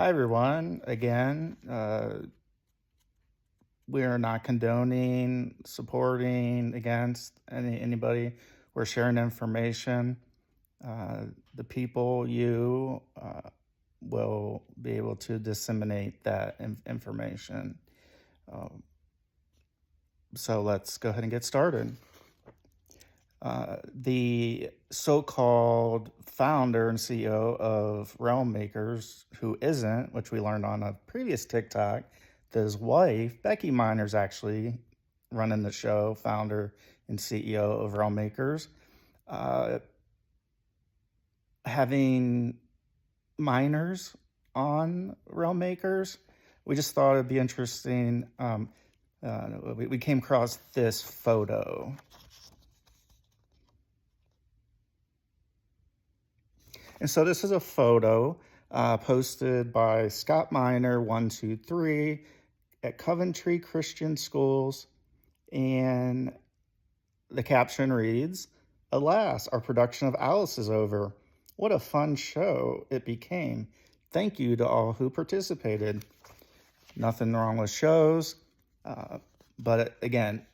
Hi, everyone. Again, we are not condoning, supporting, against anybody. We're sharing information. The people, will be able to disseminate that information. So let's go ahead and get started. The so-called founder and CEO of Realm Makers, who isn't, which we learned on a previous TikTok, that his wife, Becky Miner's actually running the show, founder and CEO of Realm Makers. Having minors on Realm Makers, we just thought it'd be interesting. We came across this photo. And so this is a photo posted by Scott Miner 123 at Coventry Christian Schools, and the caption reads, "Alas, our production of Alice is over. What a fun show it became. Thank you to all who participated." Nothing wrong with shows, but again,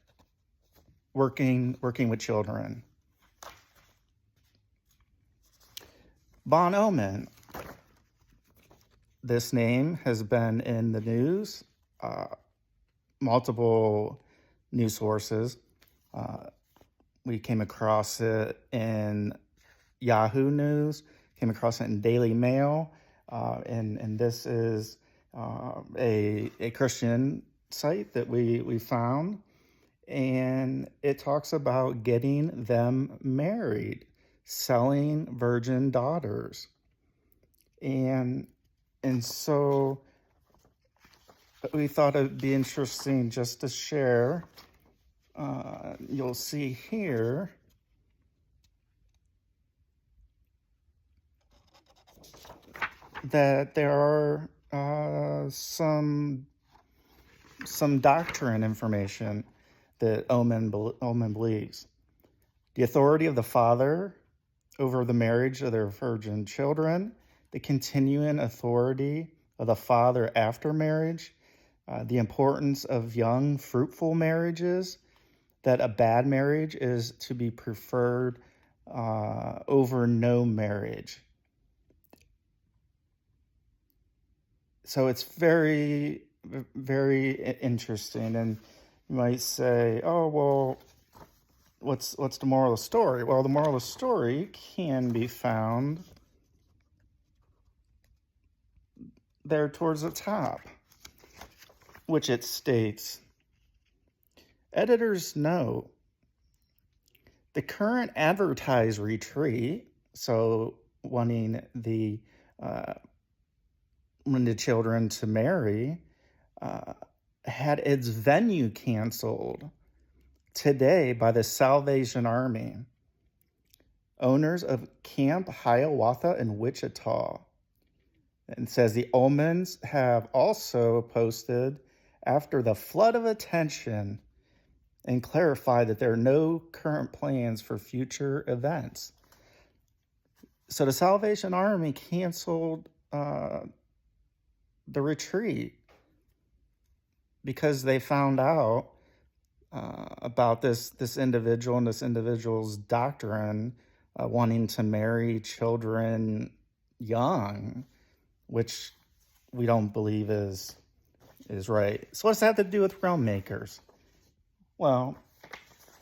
working with children. Vaughn Ohlman. This name has been in the news, multiple news sources. We came across it in Yahoo News, came across it in Daily Mail, and this is a Christian site that we found, and it talks about getting them married, selling virgin daughters. And so we thought it'd be interesting just to share. You'll see here that there are some doctrine information that Ohlman believes. The authority of the father over the marriage of their virgin children, the continuing authority of the father after marriage, the importance of young, fruitful marriages, that a bad marriage is to be preferred over no marriage. So it's very, very interesting. And you might say, oh, well, what's the moral of the story? Well, the moral of the story can be found there towards the top, which it states, editors note, the current advertised retreat, so wanting the children to marry, had its venue canceled today by the Salvation Army, owners of Camp Hiawatha in Wichita. And says the Ohlmans have also posted after the flood of attention and clarified that there are no current plans for future events. So the Salvation Army canceled the retreat because they found out about this individual and this individual's doctrine wanting to marry children young, which we don't believe is right. So what's that have to do with Realm Makers? Well,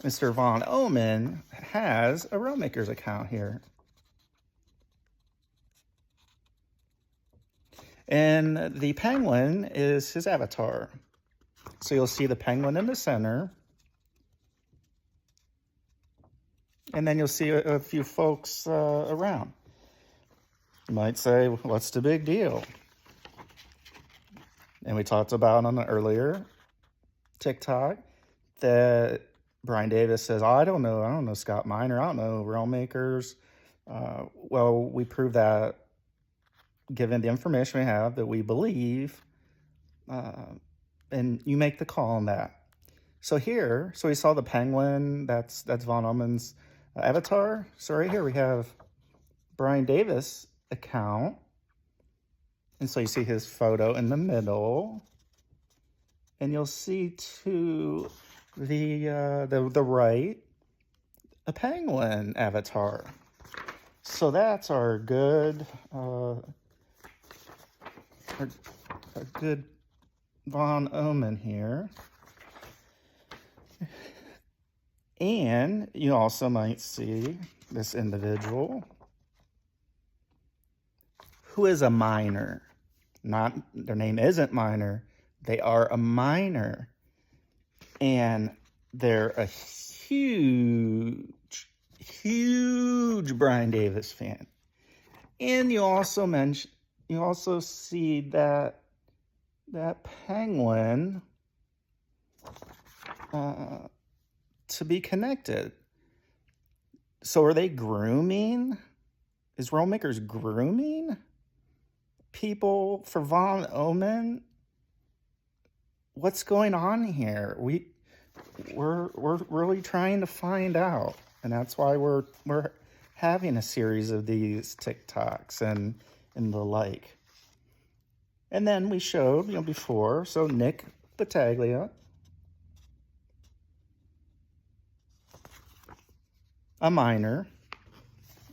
Mr. Vaughn Ohlman has a Realm Makers account here. And the penguin is his avatar. So you'll see the penguin in the center. And then you'll see a few folks around. You might say, what's the big deal? And we talked about on an earlier TikTok that Brian Davis says, oh, I don't know Scott Miner, I don't know Realm Makers. Well, we prove that given the information we have that we believe, and you make the call on that. So we saw the penguin, that's Vaughn Ohlman's avatar. So right here we have Brian Davis account, And so you see his photo in the middle. And you'll see to the right a penguin avatar. So that's our good Vaughn Ohlman here. And you also might see this individual who is a minor. Not their name isn't minor. They are a minor. And they're a huge Bryan Davis fan. And you also see that penguin to be connected. So are they grooming? Is Rollmakers grooming people for Vaughn Ohlman? What's going on here? We're really trying to find out, and that's why we're having a series of these TikToks and the like. And then we showed, before, so Nick Battaglia, a minor,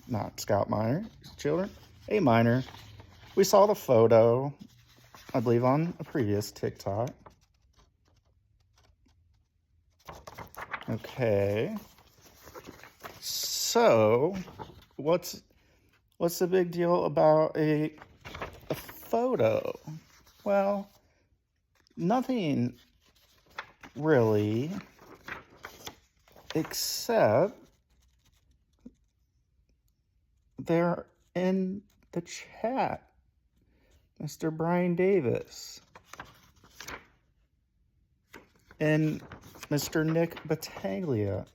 not Scout minor, children, a minor. We saw the photo, I believe, on a previous TikTok. Okay. So, what's the big deal about a photo? Well, nothing really, except they're in the chat. Mr. Bryan Davis and Mr. Nick Battaglia.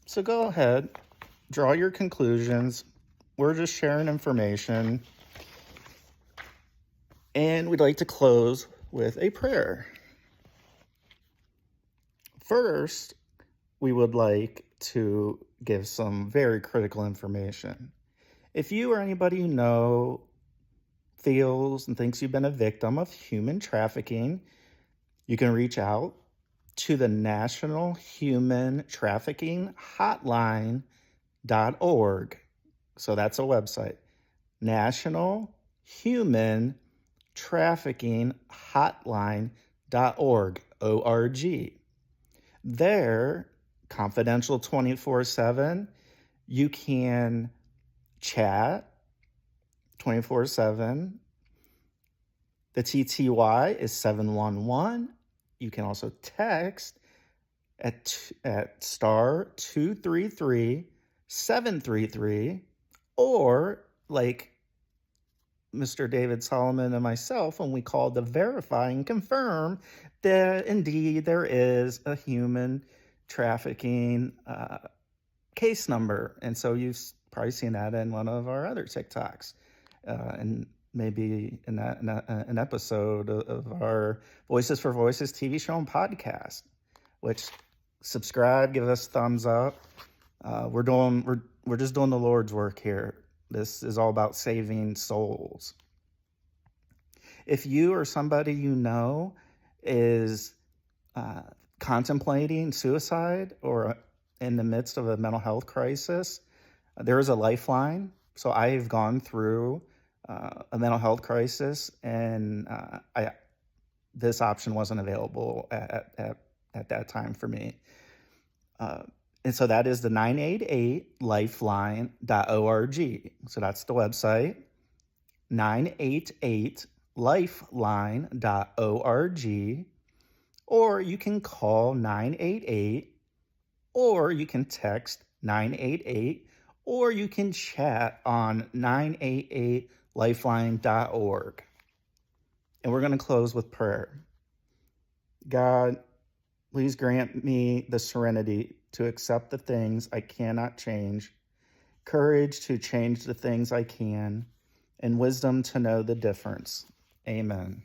So go ahead, draw your conclusions. We're just sharing information. And we'd like to close with a prayer. First, we would like to give some very critical information. If you or anybody you know feels and thinks you've been a victim of human trafficking, you can reach out to the National Human Trafficking Hotline.org. So that's a website. National Human Trafficking Hotline.org. O-R-G. There, confidential 24/7. You can chat 24/7. The TTY is 711. You can also text at star 233-733, or like Mr. David Solomon and myself, when we called to verify and confirm that indeed there is a human trafficking case number. And so you've probably seen that in one of our other TikToks, and maybe in an episode of our Voices for Voices TV show and podcast, which subscribe, give us thumbs up. We're just doing the Lord's work here. This is all about saving souls. If you or somebody you know is contemplating suicide or in the midst of a mental health crisis, there is a lifeline. So I've gone through a mental health crisis, and this option wasn't available at that time for me. And so that is the 988lifeline.org. So that's the website, 988lifeline.org. Or you can call 988, or you can text 988, or you can chat on 988lifeline.org. And we're going to close with prayer. God, please grant me the serenity to accept the things I cannot change, courage to change the things I can, and wisdom to know the difference. Amen.